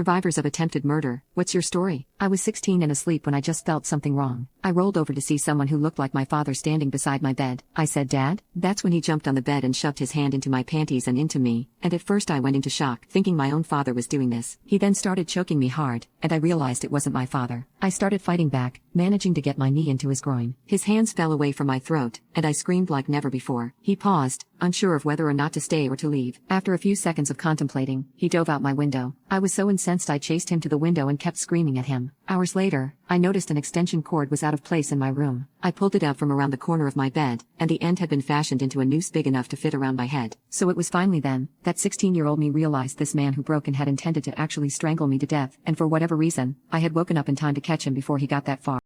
Survivors of attempted murder, what's your story? I was 16 and asleep when I just felt something wrong. I rolled over to see someone who looked like my father standing beside my bed. I said, "Dad?" That's when he jumped on the bed and shoved his hand into my panties and into me, and at first I went into shock, thinking my own father was doing this. He then started choking me hard, and I realized it wasn't my father. I started fighting back, managing to get my knee into his groin. His hands fell away from my throat, and I screamed like never before. He paused, unsure of whether or not to stay or to leave. After a few seconds of contemplating, he dove out my window. I was so incensed I chased him to the window and kept screaming at him. Hours later, I noticed an extension cord was out of place in my room. I pulled it out from around the corner of my bed, and the end had been fashioned into a noose big enough to fit around my head. So it was finally then that 16-year-old me realized this man who broke in had intended to actually strangle me to death, and for whatever reason, I had woken up in time to catch him before he got that far.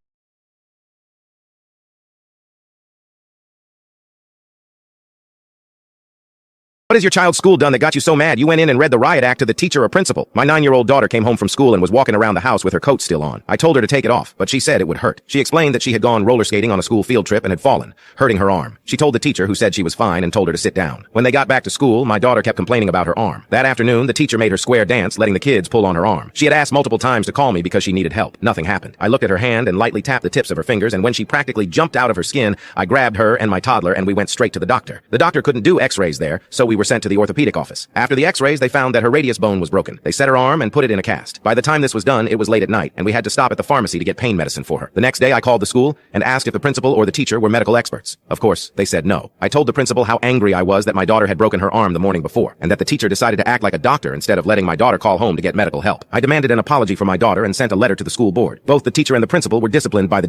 What has your child's school done that got you so mad you went in and read the riot act to the teacher or principal? My 9-year-old daughter came home from school and was walking around the house with her coat still on. I told her to take it off, but she said it would hurt. She explained that she had gone roller skating on a school field trip and had fallen, hurting her arm. She told the teacher, who said she was fine, and told her to sit down. When they got back to school, my daughter kept complaining about her arm. That afternoon, the teacher made her square dance, letting the kids pull on her arm. She had asked multiple times to call me because she needed help. Nothing happened. I looked at her hand and lightly tapped the tips of her fingers, and when she practically jumped out of her skin, I grabbed her and my toddler and we went straight to the doctor. The doctor couldn't do x-rays there, so we were sent to the orthopedic office. After the x-rays, they found that her radius bone was broken. They set her arm and put it in a cast. By the time this was done, it was late at night, and we had to stop at the pharmacy to get pain medicine for her. The next day, I called the school and asked if the principal or the teacher were medical experts. Of course, they said no. I told the principal how angry I was that my daughter had broken her arm the morning before, and that the teacher decided to act like a doctor instead of letting my daughter call home to get medical help. I demanded an apology for my daughter and sent a letter to the school board. Both the teacher and the principal were disciplined by the